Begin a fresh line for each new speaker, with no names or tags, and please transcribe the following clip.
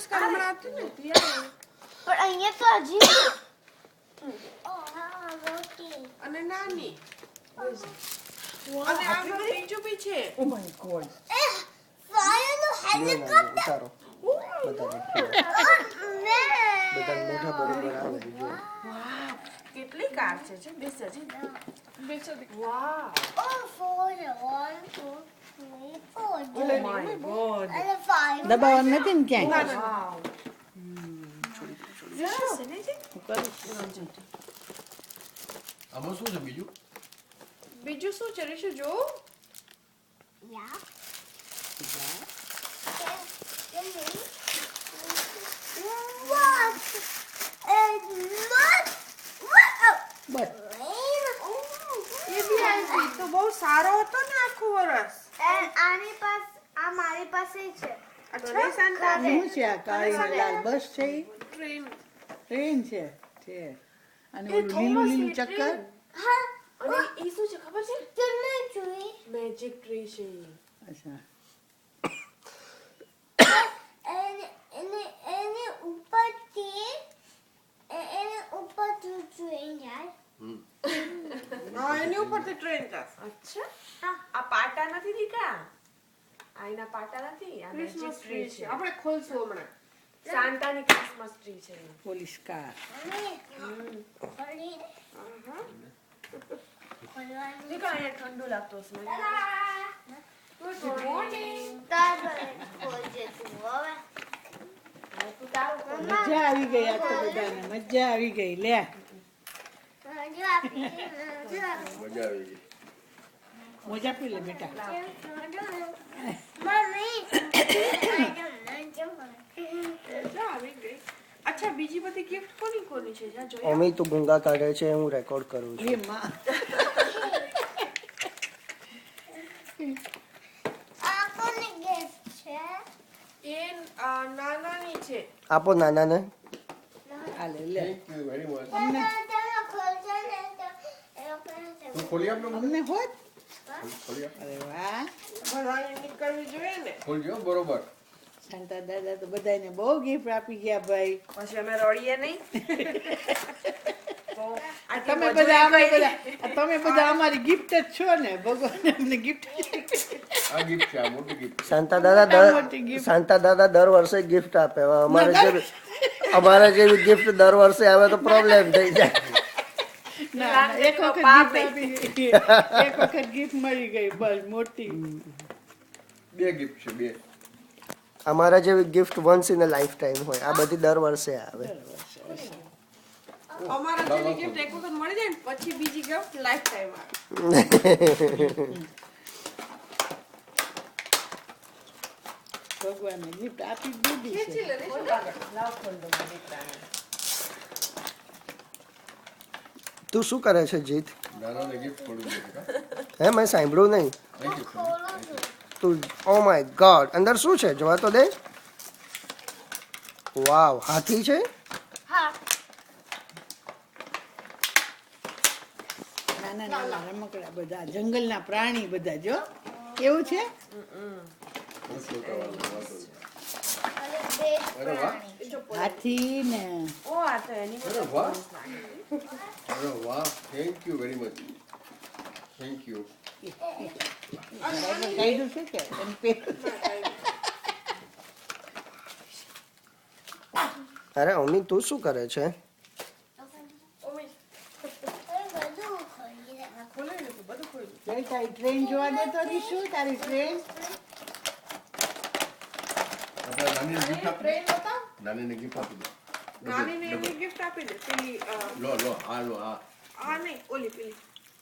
પુરસ્કાર મળાતી ને
પણ અહીંયા તો હજી
અને નાની અને આ બીજું બી છે
ઓ માય ગોડ
ફાયરનું હેલિકોપ્ટર
ઉતારો બધા મોઢા બરોબર આવે છે જો
કેટલી કાર છે જે બેસે છે વાહ
Oh, 4, 1, 2, 3, 4.
Oh my God
And a 5.
દબાવવાનું નથી ને ક્યાંય
વાવ સરસ છે ને જી?
હું કરું છું.
આમાં શું છે બીજું
બીજું શું છે રીશુ જો
Yeah. What? And what?
બસ
એ બી આવી તો બહુ સારો હતો ને આખું વરસ
આની પાસ આ મારી પાસે છે
અચ્છા શાંતા
શું છે આ કાળી ને લાલ બસ છે ઈ?
ટ્રેન
ટ્રેન છે અને ઓલું લીલું લીલું ચક્કર
હા
અને ઈ શું છે ખબર છે
તમને જોઈ
મેજિક ટ્રી છે ઈ.
અચ્છા
એને ઉપરથી એને ઉપર જોઈ જાય
હા એની ઉપરથી ટ્રેન જશે અચ્છા આ પાટા નથી દીકા આ એના પાટા નથી આ મેજિક ટ્રી છે આપણે ખોલશું હમણાં સાન્ટાની ક્રિસમસ ટ્રી છે ઈ.
પોલીસ કાર
દીકા અહીંયા ઠંડુ લાગતું હશે મને. ગુડ મોર્નિંગ
મજા આવી ગઈ આ તો બધાને મજા આવી ગઈ લે
મજા આવી ગઈ
મોજા પી લે બેટા
આવી ગઈ અચ્છા બીજી બધી ગિફ્ટ કોની કોની છે જા જોઈએ
અમે તો ગુંગા કાઢે છે હું રેકોર્ડ કરું છું
એ માં
એ નાનાની છે
આપો નાનાને
હાલે લે
થેન્ક યુ વેરી મચ
અમને
તું ખોલી આપ ને મને
અમને હોત
ખોલી આપ
અરે વાહ
બધાની નીકળવી જોઈએ ને
ખોલજો બરોબર
શાંતા દાદા તો બધાને બહુ ગિફ્ટ આપી ગયા ભાઈ
પછી અમે રડીએ નહીં તો આટલી
તમે
મજૂરી
બધા અમે
કરી.
બધા તમે બધા અમારી ગિફ્ટ જ છો ને ભગવાન અમને ગિફ્ટ
આ ગિફ્ટ છે આ મોટી ગિફ્ટ
શાંતા
મોટી gift.
દાદા દર વર્ષે ગિફ્ટ આપે હવે અમારે જેવી ગિફ્ટ દર વર્ષે આવે તો પ્રોબ્લેમ થઈ જાય
ના એક વખત gift આપી એક વખત ગિફ્ટ મળી ગઈ બસ મોટી
બે ગિફ્ટ છે બે
અમારા જેવી gift once in a life time હોય આ બધી દર વર્ષે આવે
અમારા જેવી gift એક વખત મળી જાય ને પછી બીજી gift લાઈફ ટાઈમ આવે
ભગવાને ગિફ્ટ આપી જ દીધી છે
ખેંચી લે રે શું લાવ ખોલ દો દીકરાને
તું શું કરે છે જીત
નાનાને ગિફ્ટ ખોલી દે
હે મેં સાંભળ્યું નહીં
થેન્ક યુ
તું ઓ માય ગોડ અંદર શું છે જોવા તો દે વાવ હાથી છે
નાના નાના રમકડા બધા જંગલના પ્રાણી બધા જો કેવું છે
અરે વાહ
હાથી ને
ઓ આ તો એની
અરે વાહ અરે વાહ thank you very much thank you
કાઢ્યું છે કે એમ
અરે અમી તું શું કરે છે
ખોલે ને તો બધું ખોલી
જઈ તારી ટ્રેન જોવા દેતો શું તારી ટ્રેન
આપણે નાનીને ગિફ્ટ આપી
ટ્રેન બતાવ
નાનીને ગિફ્ટ આપી દે
નાનીને એની gift આપી દે પેલી
લો આ
આ નહીં ઓલી પેલી